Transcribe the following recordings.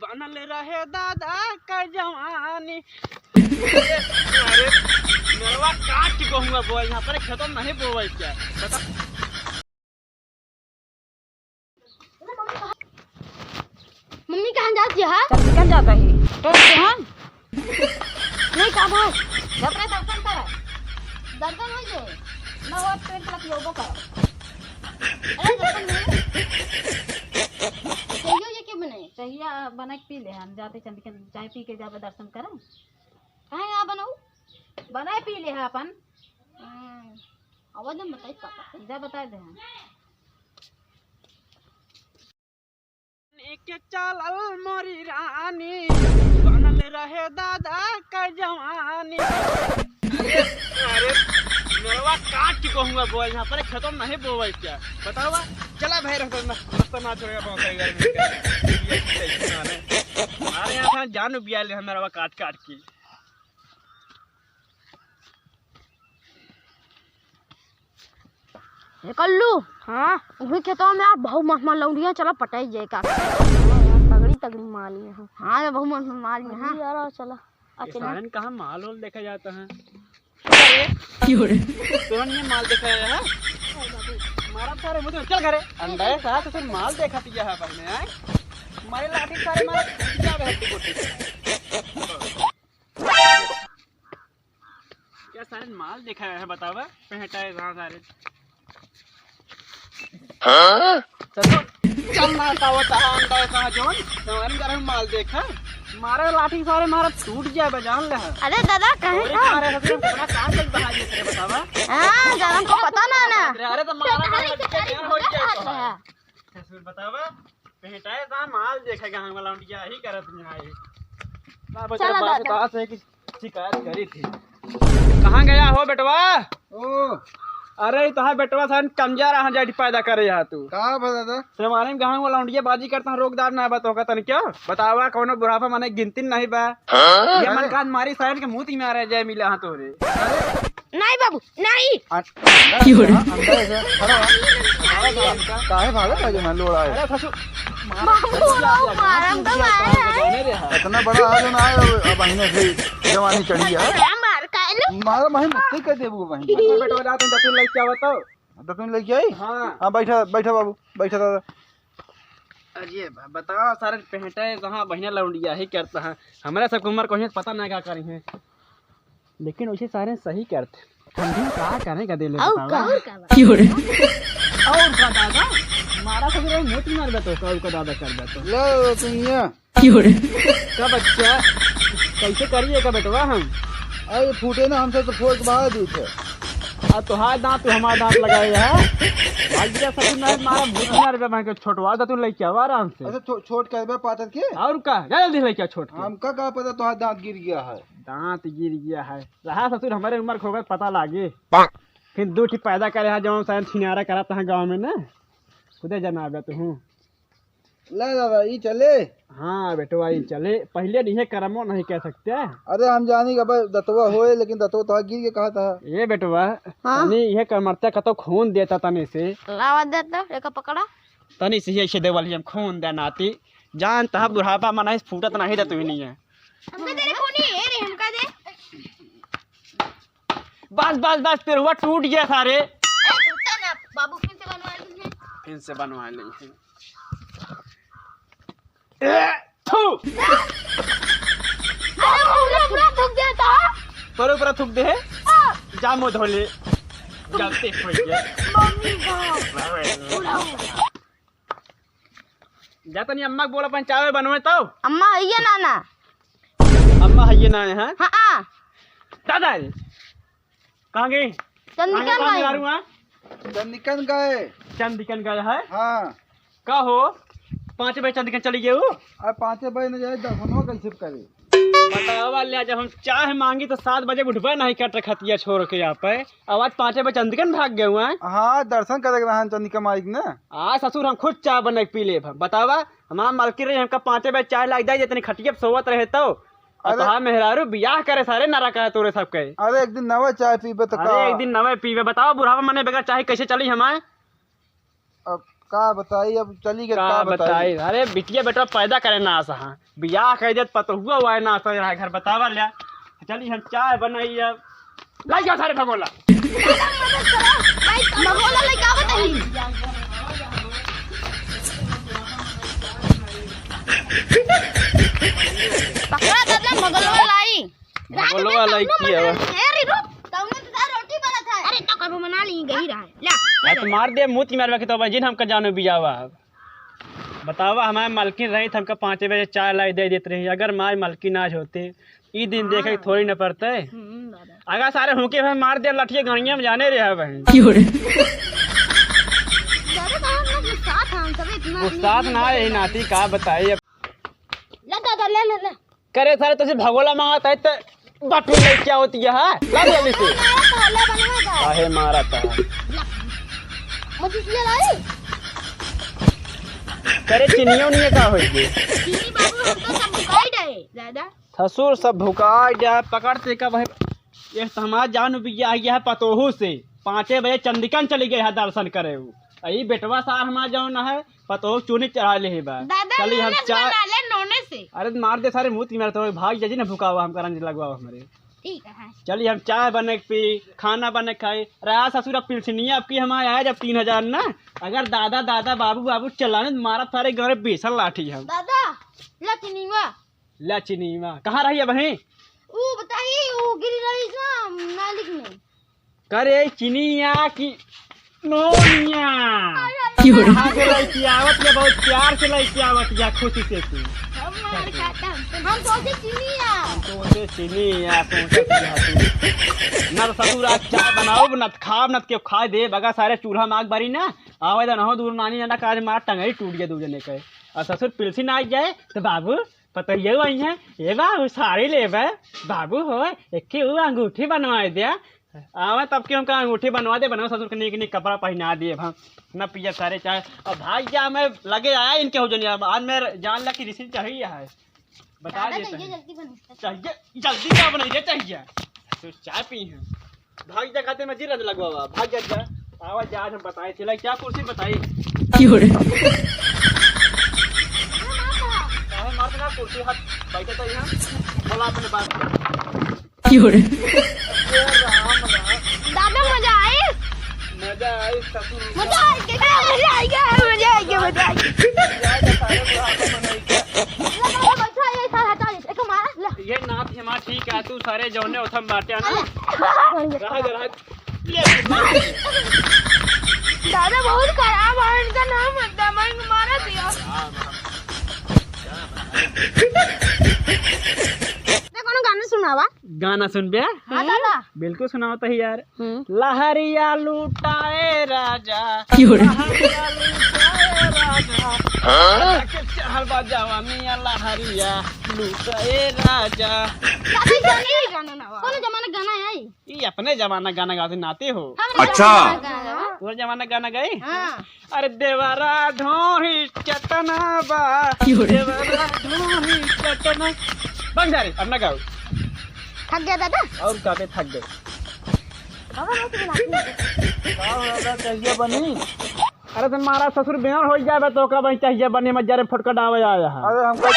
बनल रहे दादा का जवानी। अरे मेरवा काट के कहूँगा बोल, यहाँ पर खेतों में नहीं बोल क्या बता। मम्मी कहाँ जाती है? कहाँ जाता है तो हम नहीं कहा भाई जब मैं दर्शन कर दर्शन हो गए। मैं वो पेट तक योगो कर अरे दर्शन नहीं चाहिए ये क्यों बने? चाहिए बना के पी ले हम जाते चंद चाय पी के जावे दर्शन करें। कहाँ यहाँ बनाऊ? बनाए पी ले अपन आवाज में बताइए पापा। जा बता दे हम के चलल मोरी रानी, बनल रहे दादा का जवानी। अरे मेरवा काट के कहूँगा बोल, यहाँ पर खेतों में नहीं बोल क्या बताओ। चला भाई रास्ता ना छोड़ेगा अरे यहाँ जान बिया ले मेरवा काट काट के। कल्लू हाँ वही खेतों में यार बहुत मस्त लौंडियाँ चला पटाई जाए का तगड़ी तगड़ी माली है। हाँ मैं बहुत मस्त माली है। हाँ यार चला किसान कहाँ माल वाल देखा जाता है। तुरंत ये माल देखा है हमारा सारे मुझे चल घरे अंडा साथ तो माल देखा दिया है पर में हमारे लाठी सारे माल क्या रहती कोटी क्या सारे माल देखा है बतावा पेहटा है कहाँ सारे। चलो चल ना तावत अंडा कहाँ जोन हमारे जरा माल देखा मारे लाठी सारे मारा टूट जाए बजान ले। अरे दादा कहीं अपना काम कर बहा दिए तेरे बतावा। हाँ दादा को पता ना अरे तो मारा हो जाए तो बतावा पेटाए सा माल देखेगा हम वाला उनकी ही करत नहीं आए ना बच्चा बात पास है कि शिकायत करी थी। कहाँ गया हो बेटवा? ओ अरे तोहार बेटवा सन कमजा रहा जाटी पैदा करे यहाँ तू कहा दादा हमारे में गाँव वाला उंडिया बाजी करता रोकदार ना बता होगा तन क्या बतावा कौनो बुढ़ापा माने गिनती नहीं बा। ये मन का मारी साइड के मुंह ही में आ रहे जय मिले हां तोरे। नहीं बाबू नहीं काहे भागा जो मैं लोड़ा है। अरे फसु मारम तो इतना बड़ा आज ना है महीने से जवानी चढ़ी है मार कालू मारा महीने मत कर देबू महीने बेटवा जात तू लग क्या बताओ तो तुम लेके आई। हां हां बैठा बैठा बाबू बैठा दादा। अरे बताओ सारे पहटे कहाँ बहने लौंडिया ही करता है हमारे सब उम्र को पता नहीं क्या करी है लेकिन वैसे सारे सही करते ठंडी क्या करें का दे ले और का दादा मारा सब मोटी मार दे तो का दादा कर दे तो लो तुम ये का बच्चा कैसे करिए का बेटवा हम अरे फूटे ना हमसे तो फोड़ के बाहर दी थे अब तो हाथ दांत तो हमारा दांत लगाए है भाई दिया सब ना मारा भूत मार बे मैं छोटवा दा तू लेके आवा आराम से। अच्छा छोट कर बे पातर के और का जल्दी लेके छोट के हमका का पता तो हाथ दांत गिर गया है। दांत गिर गया है रहा ससुर हमारे उम्र खोगा पता लागे फिर दो ठीक पैदा करे है जब शायद छिनारा कराता है गाँव में ना खुदे जनाबे तू हूँ ले दादा ये चले। हाँ बेटवा ये चले पहले नहीं करमो नहीं कह सकते। अरे हम जानी का भाई दतवा होए लेकिन दतवा तो गिर के कहा था ये बेटवा तनी ये करमरता का तो खून देता तनी से लावा देता एक पकड़ा तनी से ऐसे देवल हम खून दे नाती जानता है बुढ़ापा मना फूटत नहीं देता ही नहीं है हमका तेरे खूनी है रे हमका दे बस बस बस तेरे हुआ टूट गया सारे टूटा ना बाबू फिर से बनवा ली है। फिर से बनवा ली थू अरे पूरा थूक देता तोरे ऊपर थूक दे जामो धोले गलती हो गया मम्मी का जाता नहीं अम्मा बोला अपन चावल बनवे तो अम्मा है ये नाना अम्मा है ये ना है हाँ दादा कहाँ गई चंदिकन भाई चंदिकन गए चंदिकन गया है। हाँ का हो 5 बजे चंदिकन चली गई हूँ अब 5 बजे न जाए दर्शनवा कैसे करे बतावा ले जब हम चाय मांगी तो 7 बजे उठबे नहीं कर रखतिया छोड़ के यहाँ पे आवाज 5 बजे चंदिकन भाग गए हुए हैं। हाँ दर्शन करे रहा चंदिका माई ने आज ससुर हम खुद चाय बना के पी ले बतावा हमारा मालकी रही हमका 5 बजे चाय लग जाए जितनी खटिया सोवत रहे तो हाँ मेहरारू बियाह करे सारे नारा कहे तोरे सब कहे। अरे एक दिन नवा चाय पीबे तो अरे एक दिन नवे पीवे बताओ बुढ़ावा मने बगैर चाय कैसे चली हमारे। अब का बताई अब चली गए का बताई। अरे बिटिया बेटा पैदा करे ना सहा बियाह कह देत पतो हुआ है ना तो रहा घर बतावा ले। चली हम चाय बनाई अब लाई जाओ सारे भगोला भगोला लेके आवत ही। पकड़ा दादा भगोला लाई। भगोलवा लाई की है अरे रुक तुमने तो रोटी बना था। अरे तो कब बना ली गई रहा है। तो मार दे मुँह मारवा के तो जिन हमका जानो बियावा बतावा हमारे मालकिन रही हमका 5 बजे चाय लाई दे देते रही। अगर मार मालकिन आज होते ई दिन देखे थोड़ी न पड़ते। अगर सारे हुके भाई मार दे लठिए गाड़िया में जाने रहे बहन गुस्सा ना यही नाती का बताइए करे सारे तुझे भगोला मांगता है तो बटू ले क्या होती है जल्दी से काहे मारा था करे चिनियो नहीं का होई ससुर सब भुका जाए पकड़ते का भाई ये हमारा जान बिया गया है पतोहू से 5 बजे चंदिकन चली गए है दर्शन करे यही बेटवा सार हमारा जान है पतोहू चूनी चढ़ा ले चली हम चाय से। अरे मार दे सारे मुँह मेरे तो भाग जाजी ना भुका हुआ हम करंज लगवा हमारे ठीक है। चलिए हम चाय बने पी खाना बने खाए रहा ससुर अब पिलसनिया आपकी हमारे आया जब 3000 ना। अगर दादा दादा बाबू बाबू चलाने मारा सारे घर बेसन लाठी हम दादा लचनीवा कहाँ रही है वहीं वो बताइए वो गिरी रही ना मालिक में करे चिनिया की नोनिया कहाँ से लड़की आवत या बहुत प्यार से लड़की आवत या खुशी से थी हम सोचे चिनिया न तो ससुर आज चाय बनाओ न खाब न के खा दे बगा सारे चूल्हा माग बारी ना आवे तो न दूर नानी ना काज मार टंगई टूट गया 2 जने के और ससुर पिलसी ना आ जाए तो बाबू पता ये वही है ये बाबू साड़ी ले बाबू हो एक अंगूठी बनवा दिया आवा तब के हमका अंगूठी बनवा दे ससुर के निक निक कपड़ा पहना दिए भाई न पिया सारे चाय और भाई क्या मैं लगे आया इनके हो जनिया आज मैं जान लग की रिसीव चाहिए है बता देते चाहिए जल्दी क्या बनाइए चाहिए तो चाय पी है भाग जा खाते में जी रज लगवा भाग जा आवाज आज हम बताए चला क्या कुर्सी बताई मारना कुर्सी हाथ बैठे तो यहाँ बोला अपने बात दादा मजा आई ये नाथ हमारा ठीक है तू सारे जौने उथम बाटे ना दादा बहुत खराब है इनका नाम दमन मारा दिया कौन गाना सुनावा गाना सुन बे हाँ दादा बिल्कुल सुनाओ तो यार लहरिया लूटाए राजा चहल बाजावा मिया लहरिया लूटाए राजा कौन जमाना गाना है ये अपने जमाना गाना गाते नाते हो अच्छा पूरा जमाना गाना गए अरे देवरा ढोही चटना बा देवरा ढोही चटना बंद जा रे अब ना गाओ थक गया दादा और काफी थक गए चाहिए बनी अरे तुम्हारा ससुर बेहर हो जाए तो का चाहिए बनी मत जरे फटका डावे आया है अरे हमको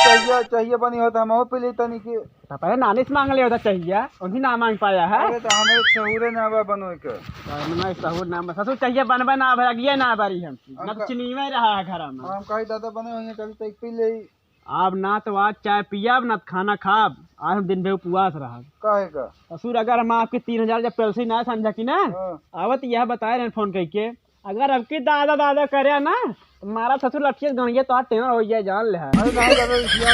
चाहिए बनी होता हम हो पे लेता नहीं के पहले नानी से मांग ले होता चाहिए उन्हीं ना मांग पाया है अरे तो हमें शहूरे ना बनो के मैं ससुर नाम ससुर चाहिए बनबे ना भागिए ना बारी हम ना तो चिनी में रहा है घर में हम कहीं दादा बने हुए कल तक पी ले अब ना तो आज चाय पियाब ना खाना खाब आज हम दिन भर उपवास रहा कहेगा ससुर अगर हम आपके 3000 जब पेल्सी ना समझा कि ना आवत यह बताए रहे फोन करके अगर आपकी दादा दादा करे ना मारा ससुर लठिए गणिए तो टेंशन हो जाए जान ले अरे नहीं दादा इसलिए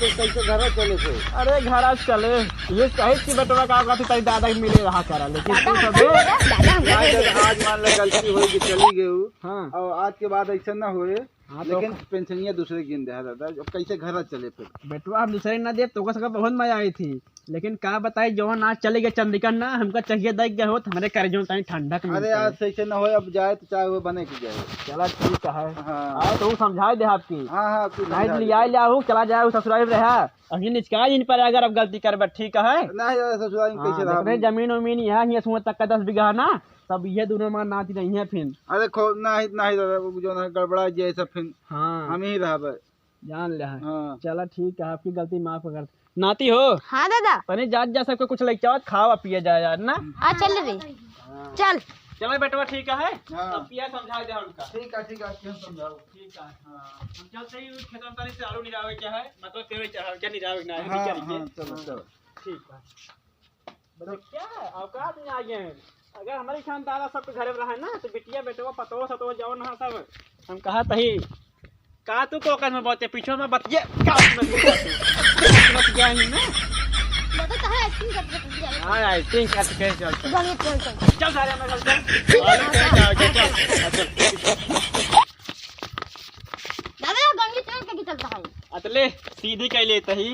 तो कैसे घर चले थे अरे घर चले ये कहे कि बेटवा का तेरी दादा के मिले रहा करा लेकिन तू सबे आज मान ले गलती होगी चली गई हाँ और आज के बाद ऐसा ना हुए हाँ लेकिन पेंशनिया दूसरे गिन दे दादा अब कैसे घर चले फिर बेटवा हम दूसरे ना दे तो बहुत मजा आई थी लेकिन क्या बताए जो आज चले गए चंदिकन ना हमको चाहिए देख गए हो हमारे कर जो ठंडक अरे आज से ऐसे ना हो अब जाए तो चाहे वो बने की जाए चला ठीक है हाँ तो समझाए दे आपकी हाँ हाँ नहीं लिया लिया चला जाए ससुराल रहा अभी निचका इन पर अगर अब गलती कर ठीक है नहीं ससुराल कैसे रहा जमीन उमीन यहाँ सुबह तक का 10 बीघा ना सब ये दोनों मार नाती नहीं है फिर। अरे खो नहीं दादा वो जो ना गड़बड़ा जाए सब फिर हाँ हम ही रहा बस। जान लिया है। हाँ चलो ठीक है, आपकी गलती माफ कर। नाती हो हाँ दादा। पनी जात जा सबको कुछ लेके आओ, खाओ पिया जाए यार ना। हाँ चल रे चल। चलो बेटवा ठीक है। हाँ। अब पिया समझा दे उनका। ठीक है क्यों समझाओ। ठीक है हाँ। हम चलते ही खेतों में से आलू निरावे क्या है, मतलब तेरे चढ़ावे क्या निरावे ना है। हाँ क्या लीजिए? हाँ चलो चलो ठीक है। मतलब क्या है औकात में आ गए हैं। अगर हमारे खानदान सबके घरे में रहे ना तो बिटिया बेटवा पतो सतो जाओ ना सब हम कहा तही का तू कोकन में बोलते पीछे में बतिए का में बत गया ही ना। दादा कहाँ एक्टिंग करते हैं? हां आई थिंक कैसे कैसे चलते चल चल चल चल सारे में चल आलू चल दादा गंगी चल के चलता है। अतले सीधी कह लेते ही